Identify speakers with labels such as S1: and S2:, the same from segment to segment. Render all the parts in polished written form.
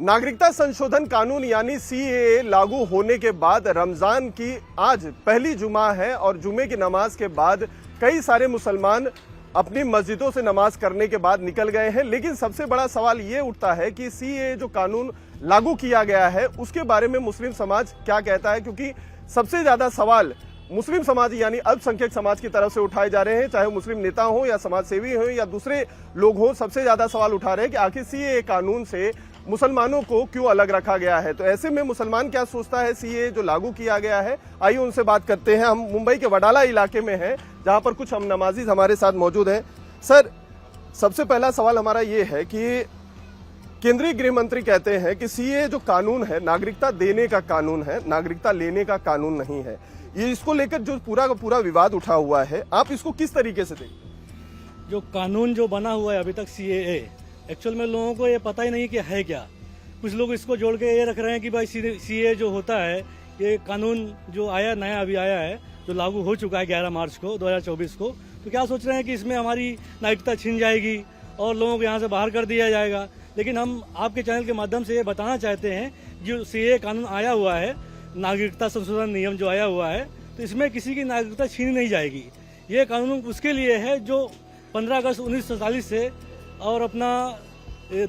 S1: नागरिकता संशोधन कानून यानी सीएए लागू होने के बाद रमजान की आज पहली जुमा है और जुमे की नमाज के बाद कई सारे मुसलमान अपनी मस्जिदों से नमाज करने के बाद निकल गए हैं। लेकिन सबसे बड़ा सवाल ये उठता है कि सीएए जो कानून लागू किया गया है उसके बारे में मुस्लिम समाज क्या कहता है, क्योंकि सबसे ज्यादा सवाल मुस्लिम समाज यानी अल्पसंख्यक समाज की तरफ से उठाए जा रहे हैं, चाहे मुस्लिम नेता हो या समाज सेवी हो या दूसरे लोग हो। सबसे ज्यादा सवाल उठा रहे हैं कि आखिर सीएए कानून से मुसलमानों को क्यों अलग रखा गया है। तो ऐसे में मुसलमान क्या सोचता है सीएए जो लागू किया गया है, आइए उनसे बात करते हैं। हम मुंबई के वडाला इलाके में हैं जहां पर कुछ हम नमाजी हमारे साथ मौजूद हैं। सर, सबसे पहला सवाल हमारा ये है कि केंद्रीय गृह मंत्री कहते हैं कि सीएए जो कानून है नागरिकता देने का कानून है, नागरिकता लेने का कानून नहीं है। ये इसको लेकर जो पूरा का पूरा विवाद उठा हुआ है, आप इसको किस तरीके से देखते?
S2: जो कानून जो बना हुआ है अभी तक सीएए, एक्चुअल में लोगों को ये पता ही नहीं कि है क्या। कुछ लोग इसको जोड़ के ये रख रहे हैं कि भाई सीएए जो होता है, ये कानून जो आया नया अभी आया है, जो लागू हो चुका है 11 मार्च को 2024 को, तो क्या सोच रहे हैं कि इसमें हमारी नागरिकता छीन जाएगी और लोगों को यहाँ से बाहर कर दिया जाएगा। लेकिन हम आपके चैनल के माध्यम से ये बताना चाहते हैं, जो सीएए कानून आया हुआ है, नागरिकता संशोधन नियम जो आया हुआ है, तो इसमें किसी की नागरिकता छीनी नहीं जाएगी। ये कानून उसके लिए है जो 15 अगस्त 1947 से और अपना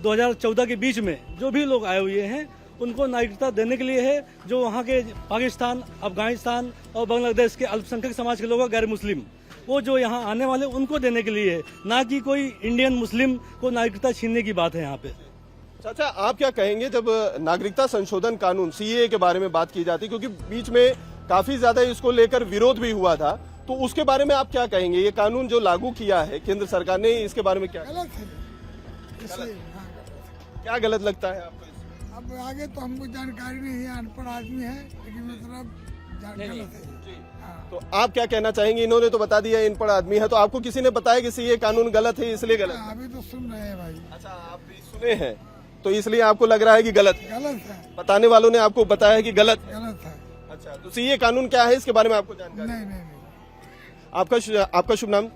S2: 2014 के बीच में जो भी लोग आए हुए हैं उनको नागरिकता देने के लिए है। जो वहाँ के पाकिस्तान, अफगानिस्तान और बांग्लादेश के अल्पसंख्यक समाज के लोग गैर मुस्लिम, वो जो यहाँ आने वाले उनको देने के लिए है, ना कि कोई इंडियन मुस्लिम को नागरिकता छीनने की बात है यहाँ पे।
S1: चाचा, आप क्या कहेंगे जब नागरिकता संशोधन कानून सीएए के बारे में बात की जाती, क्योंकि बीच में काफी ज्यादा इसको लेकर विरोध भी हुआ था, तो उसके बारे में आप क्या कहेंगे? ये कानून जो लागू किया है केंद्र सरकार ने, इसके बारे में क्या
S3: गलत है इसलिए।
S1: क्या गलत लगता है आपको?
S3: अब आगे तो हमको जानकारी नहीं है, अनपढ़ आदमी है, लेकिन मतलब गलत है। हाँ।
S1: तो आप क्या कहना चाहेंगे? इन्होंने तो बता दिया अनपढ़ आदमी है, तो आपको किसी ने बताया कि सीएए कानून गलत है इसलिए गलत?
S3: अभी तो सुन रहे हैं भाई।
S1: अच्छा, आप भी सुने हैं तो इसलिए आपको लग रहा है कि गलत है?
S3: गलत है,
S1: बताने वालों ने आपको बताया कि गलत है?
S3: गलत है।
S1: अच्छा, तो सीएए कानून क्या है इसके बारे में आपको जानकारी?
S3: नहीं नहीं नहीं।
S1: आपका शुभ नाम?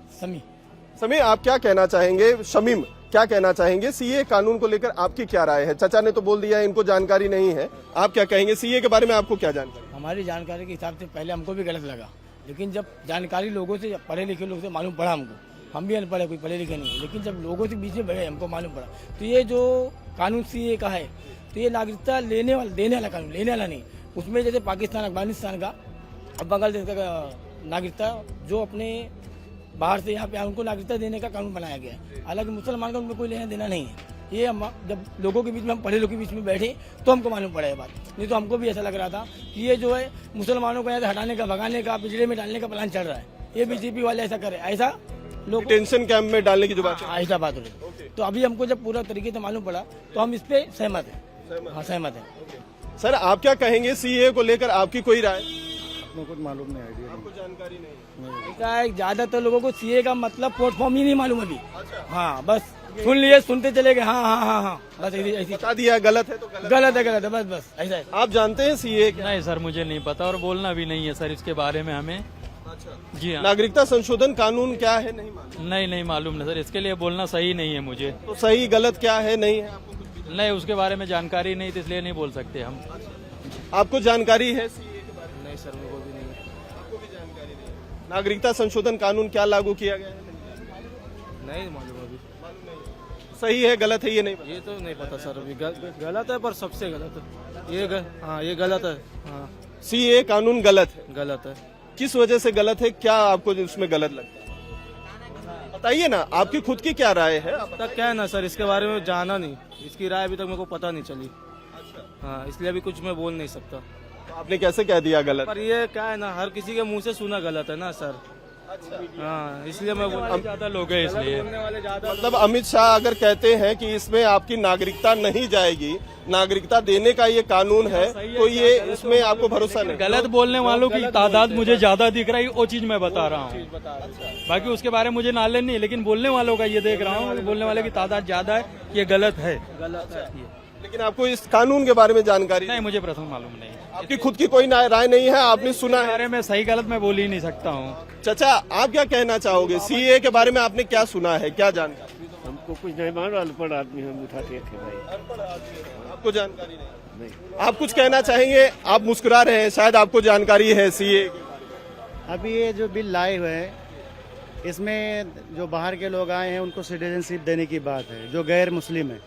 S2: समी,
S1: आप क्या कहना चाहेंगे? शमीम, क्या कहना चाहेंगे सीए कानून को लेकर? आपकी क्या राय है? चाचा ने तो बोल दिया इनको जानकारी नहीं है, आप क्या कहेंगे सीए के बारे में? आपको क्या जानकारी?
S4: हमारी जानकारी के हिसाब से पहले हमको भी गलत लगा, लेकिन जब जानकारी लोगों से, पढ़े लिखे लोगों से मालूम पड़ा हमको, हम भी अनपढ़ है, कोई पढ़े लिखे नहीं है, लेकिन जब लोगों से बीच में बैठे हमको मालूम पड़ा, तो ये जो कानून सीए का है, तो ये नागरिकता देने वाला कानून, लेने वाला नहीं। उसमें जैसे पाकिस्तान, अफगानिस्तान का और बांग्लादेश का नागरिकता जो अपने बाहर से यहाँ पे उनको नागरिकता देने का कानून बनाया गया है। हालांकि मुसलमान का उनमें कोई लेना देना नहीं है। ये हम जब लोगों के बीच में, हम पढ़े लोगों के बीच में बैठे तो हमको मालूम पड़ा ये बात। नहीं तो हमको भी ऐसा लग रहा था कि ये जो है मुसलमानों को यहाँ से हटाने का, भगाने का, पिछड़े में डालने का प्लान चल रहा है। ये बीजेपी वाले ऐसा करे, ऐसा लोग
S1: टेंशन कैंप में डालने की जो बात है,
S4: ऐसा बात हो रही। तो अभी हमको जब पूरा तरीके से मालूम पड़ा तो हम इस पे सहमत है। हाँ, सहमत है।
S1: सर, आप क्या कहेंगे सीए को लेकर? आपकी कोई राय?
S2: कुछ मालूम नहीं, आइडिया
S1: आपको जानकारी नहीं?
S4: ऐसा है, ज्यादातर लोगों को सीए का मतलब प्लेटफॉर्म ही नहीं मालूम अभी। हाँ, बस सुन लिए, सुनते चले गए, हाँ हाँ हाँ हाँ, बस ऐसी
S1: बता दिया गलत है तो
S4: गलत है, बस ऐसा है।
S1: आप जानते हैं सीए?
S5: नहीं सर, मुझे नहीं पता और बोलना भी नहीं है सर इसके बारे में हमें। जी हाँ।
S1: नागरिकता संशोधन कानून क्या है नहीं मालूम?
S5: नहीं मालूम नहीं सर, इसके लिए बोलना सही नहीं है मुझे।
S1: तो सही गलत क्या है नहीं है आपको?
S5: नहीं, उसके बारे में जानकारी नहीं, तो इसलिए नहीं बोल सकते हम।
S1: आपको जानकारी है सीए के बारे में?
S4: नहीं सर, मेरे को भी नहीं है।
S1: आपको भी जानकारी नहीं? नागरिकता संशोधन कानून क्या लागू किया गया है?
S4: नहीं मालूम अभी।
S1: सही है गलत है ये नहीं?
S4: ये तो नहीं पता सर, अभी गलत है, पर सबसे गलत है ये। हाँ, ये गलत है। हाँ,
S1: सीए कानून गलत है?
S4: गलत है।
S1: किस वजह से गलत है? क्या आपको उसमें गलत लगता है? बताइए ना, आपकी खुद की क्या राय है?
S4: अब तक क्या है ना सर, इसके बारे में जाना नहीं, इसकी राय अभी तक मेरे को पता नहीं चली। हाँ, इसलिए अभी कुछ मैं बोल नहीं सकता।
S1: तो आपने कैसे कह दिया गलत?
S4: पर ये क्या है ना, हर किसी के मुंह से सुना गलत है ना सर। हाँ, इसलिए मैं
S5: ज्यादा लोग हैं इसलिए।
S1: मतलब अमित शाह अगर कहते हैं कि इसमें आपकी नागरिकता नहीं जाएगी, नागरिकता देने का ये कानून है, तो ये इसमें आपको भरोसा नहीं?
S5: गलत बोलने वालों की तादाद मुझे ज्यादा दिख रही है, वो चीज मैं बता रहा हूँ। बाकी उसके बारे में मुझे नॉलेज नहीं, लेकिन बोलने वालों का ये देख रहा हूँ, बोलने वाले की तादाद ज्यादा है, ये गलत है।
S1: लेकिन आपको इस कानून के बारे में जानकारी
S5: नहीं, मुझे प्रथम मालूम नहीं।
S1: आपकी खुद की कोई राय नहीं है? आपने सुना है?
S5: बारे में सही गलत मैं बोल ही नहीं सकता हूँ।
S1: चाचा, आप क्या कहना चाहोगे? सीए के बारे में आपने क्या सुना है, क्या जानकारी?
S6: हम हमको कुछ नहीं मालूम, अनपढ़ आदमी हम उठाते थे भाई।
S1: आपको जानकारी नहीं? आप कुछ कहना चाहेंगे? आप मुस्कुरा रहे हैं, शायद आपको जानकारी है सीए।
S7: अभी ये जो बिल लाए हुए हैं इसमें जो बाहर के लोग आए हैं उनको सिटीजनशिप देने की बात है, जो गैर मुस्लिम है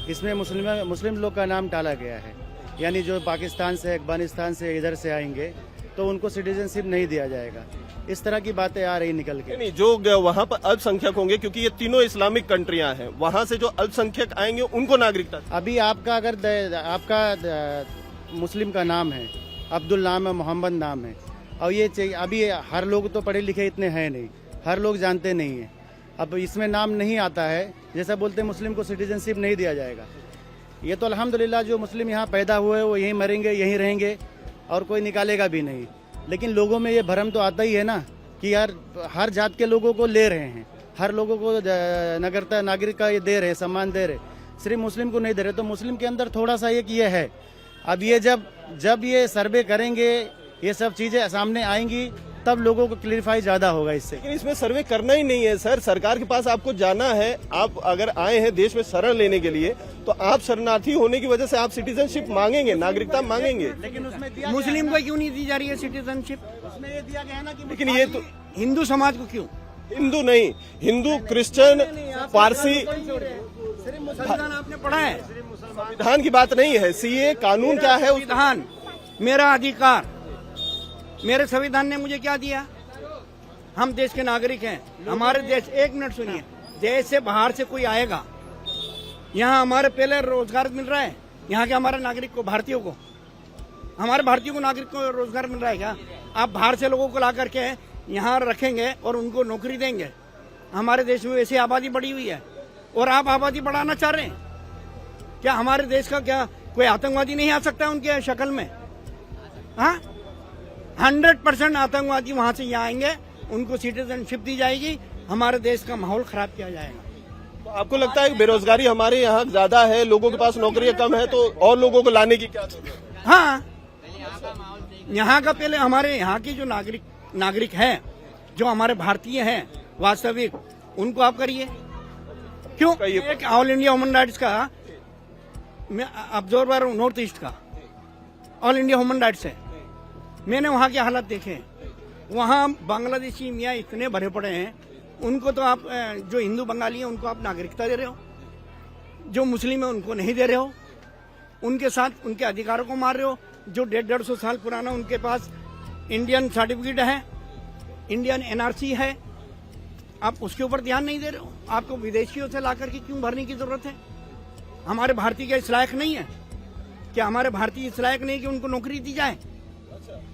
S7: इसमें मुस्लिम लोग का नाम टाला गया है। यानी जो पाकिस्तान से, अफगानिस्तान से, इधर से आएंगे तो उनको सिटीजनशिप नहीं दिया जाएगा। इस तरह की बातें आ रही निकल के।
S1: नहीं, जो वहाँ पर अल्पसंख्यक होंगे, क्योंकि ये तीनों इस्लामिक कंट्रियां हैं, वहाँ से जो अल्पसंख्यक आएंगे उनको नागरिकता।
S7: अभी आपका अगर आपका मुस्लिम का नाम है, अब्दुल नाम है, मोहम्मद नाम है, और ये चाहिए। अभी हर लोग तो पढ़े लिखे इतने हैं नहीं, हर लोग जानते नहीं है। अब इसमें नाम नहीं आता है, जैसा बोलते हैं मुस्लिम को सिटीजनशिप नहीं दिया जाएगा। ये तो अल्हम्दुलिल्लाह जो मुस्लिम यहाँ पैदा हुए वो यहीं मरेंगे, यहीं रहेंगे और कोई निकालेगा भी नहीं। लेकिन लोगों में ये भरम तो आता ही है ना कि यार हर जात के लोगों को ले रहे हैं, हर लोगों को नागरिक का ये दे रहे, सम्मान दे रहे, सिर्फ मुस्लिम को नहीं दे रहे। तो मुस्लिम के अंदर थोड़ा सा एक ये है। अब ये जब ये सर्वे करेंगे, ये सब चीजें सामने आएंगी, तब लोगों को क्लियरिफाई ज्यादा होगा इससे।
S1: लेकिन इसमें सर्वे करना ही नहीं है सर, सरकार के पास आपको जाना है। आप अगर आए हैं देश में शरण लेने के लिए, तो आप शरणार्थी होने की वजह से आप सिटीजनशिप मांगेंगे, नागरिकता मांगेंगे।
S7: लेकिन उसमें
S8: मुस्लिम को क्यों नहीं दी जा रही है सिटीजनशिप?
S7: उसमें ये दिया गया है ना कि
S1: लेकिन ये तो
S8: हिंदू समाज को क्यों?
S1: हिंदू नहीं, हिंदू, क्रिश्चियन, पारसी,
S8: संविधान आपने पढ़ा है?
S1: संविधान की बात नहीं है। सीए कानून क्या है?
S8: संविधान मेरा अधिकार, मेरे संविधान ने मुझे क्या दिया? हम देश के नागरिक हैं। हमारे देश, एक मिनट सुनिए, देश से बाहर से कोई आएगा, यहाँ हमारे पहले रोजगार मिल रहा है, यहाँ के हमारे नागरिक को, भारतीयों को, हमारे भारतीयों को, नागरिक को रोजगार मिल रहा है क्या? आप बाहर से लोगों को ला करके यहाँ रखेंगे और उनको नौकरी देंगे। हमारे देश में वैसी आबादी बढ़ी हुई है और आप आबादी बढ़ाना चाह रहे हैं क्या? हमारे देश का क्या कोई आतंकवादी नहीं आ सकता उनके शक्ल में? हाँ, 100% आतंकवादी वहां से यहाँ आएंगे, उनको सिटीजनशिप दी जाएगी, हमारे देश का माहौल खराब किया जाएगा।
S1: तो आपको लगता है कि बेरोजगारी हमारे यहाँ ज्यादा है, लोगों के पास नौकरियां कम है, तो और लोगों को लाने की क्या जरूरत है?
S8: हाँ, यहाँ का पहले हमारे यहाँ के जो नागरिक हैं, जो हमारे भारतीय हैं वास्तविक, उनको आप करिए। क्यों? एक ऑल इंडिया ह्यूमन राइट्स का मैं ऑब्जर्वर हूँ, नॉर्थ ईस्ट का ऑल इंडिया ह्यूमन राइट्स है। मैंने वहाँ के हालात देखे। वहाँ बांग्लादेशी मियाँ इतने भरे पड़े हैं, उनको तो आप जो हिंदू बंगाली है उनको आप नागरिकता दे रहे हो, जो मुस्लिम है उनको नहीं दे रहे हो, उनके साथ उनके अधिकारों को मार रहे हो। जो 150 साल पुराना उनके पास इंडियन सर्टिफिकेट है, इंडियन एनआरसी है, आप उसके ऊपर ध्यान नहीं दे रहे हो। आपको विदेशियों से ला करके क्यों भरने की जरूरत है? हमारे भारतीय क्या इस लायक नहीं है? क्या हमारे भारतीय इस लायक नहीं कि उनको नौकरी दी जाए?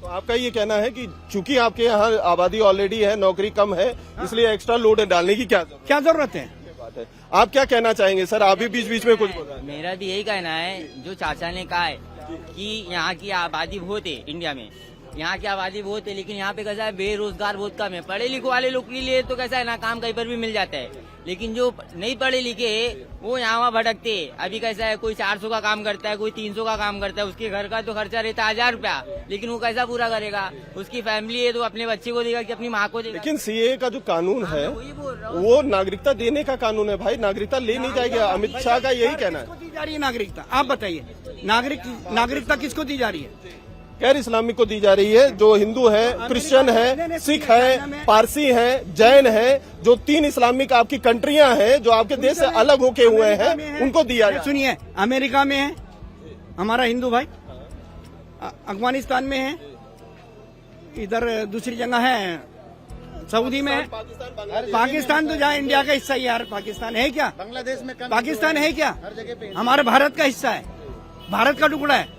S1: तो आपका ये कहना है कि चूंकि आपके यहाँ आबादी ऑलरेडी है, नौकरी कम है, इसलिए एक्स्ट्रा लोड डालने की क्या
S8: जरूरत है?
S1: बात है। आप क्या कहना चाहेंगे सर? आप भी बीच बीच में कुछ बोला।
S9: मेरा भी यही कहना है, जो चाचा ने कहा है कि यहाँ की आबादी बहुत है, इंडिया में यहाँ की आबादी बहुत है, लेकिन यहाँ पे कैसा है, बेरोजगार बहुत कम है। पढ़े लिखे वाले लोग के लिए तो कैसा है ना, काम कहीं पर भी मिल जाता है, लेकिन जो नहीं पढ़े लिखे वो यहाँ वहाँ भटकते। अभी कैसा है, कोई 400 का काम करता है, कोई 300 का काम करता है, उसके घर का तो खर्चा रहता है 1000 रुपया, लेकिन वो कैसा पूरा करेगा? उसकी फैमिली है तो अपने बच्चे को देगा कि अपनी माँ को देगा?
S1: लेकिन सीए का जो कानून है वो नागरिकता देने का कानून है भाई, नागरिकता ले नहीं जाएगी। अमित शाह का यही कहना है।
S8: दी जा रही है नागरिकता? आप बताइए, नागरिकता किसको दी जा रही है?
S1: गैर इस्लामिक को दी जा रही है, जो हिंदू है, क्रिश्चियन है, सिख है, पारसी है, जैन है, जो 3 इस्लामिक आपकी कंट्रियां हैं, जो आपके देश से अलग होके हुए हैं, उनको दिया जाए।
S8: सुनिए, अमेरिका में है हमारा हिंदू भाई, अफगानिस्तान में है, इधर दूसरी जगह है, सऊदी में है, पाकिस्तान तो जहाँ इंडिया का हिस्सा है यार। पाकिस्तान है क्या?
S7: बांग्लादेश में
S8: पाकिस्तान है क्या?
S7: हर जगह पे
S8: हमारे भारत का हिस्सा है, भारत का टुकड़ा है।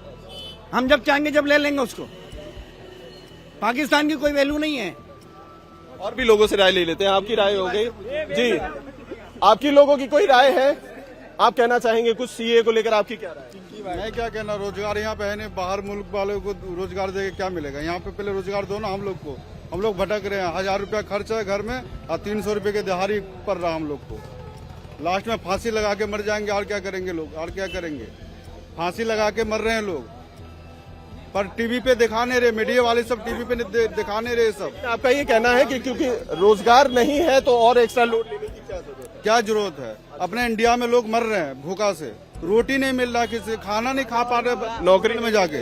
S8: हम जब चाहेंगे जब ले लेंगे उसको। पाकिस्तान की कोई वैल्यू नहीं है।
S1: और भी लोगों से राय ले लेते हैं। आपकी राय हो गई जी, आपकी लोगों की कोई राय है? आप कहना चाहेंगे कुछ सीए को लेकर? आपकी क्या राय?
S10: मैं क्या कहना, रोजगार यहाँ पे है नहीं, बाहर मुल्क वालों को रोजगार देके क्या मिलेगा? यहाँ पे पहले रोजगार दो ना हम लोग को। हम लोग भटक रहे हैं, 1000 रुपया खर्च है घर में और 300 रुपये की दिहाड़ी पड़ रहा हम लोग को। लास्ट में फांसी लगा के मर जाएंगे। और क्या करेंगे लोग? और क्या करेंगे? फांसी लगा के मर रहे हैं लोग, पर टीवी पे दिखाने रहे, मीडिया वाले सब टीवी पे दिखाने रहे सब।
S1: आपका ये कहना है कि क्योंकि रोजगार नहीं है तो और एक्स्ट्रा लोड लेने की क्या जरूरत है?
S10: क्या जरूरत है? अपने इंडिया में लोग मर रहे हैं भूखा से, रोटी नहीं मिल रहा, किसी खाना नहीं खा पा रहे, नौकरी में जाके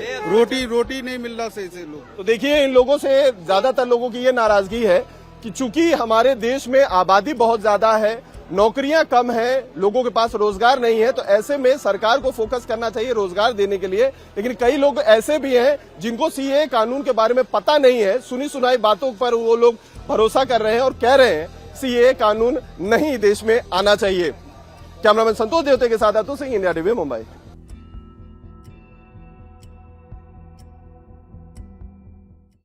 S10: रोटी नहीं मिल रहा सही से लोग।
S1: तो देखिए, इन लोगों से ज्यादातर लोगों की ये नाराजगी है कि चूंकि हमारे देश में आबादी बहुत ज्यादा है, नौकरियां कम है, लोगों के पास रोजगार नहीं है, तो ऐसे में सरकार को फोकस करना चाहिए रोजगार देने के लिए। लेकिन कई लोग ऐसे भी हैं जिनको सीएए कानून के बारे में पता नहीं है, सुनी सुनाई बातों पर वो लोग भरोसा कर रहे हैं और कह रहे हैं सीएए कानून नहीं देश में आना चाहिए। कैमरामैन संतोष देवते के साथ अतुल सिंह, इंडिया टीवी, मुंबई।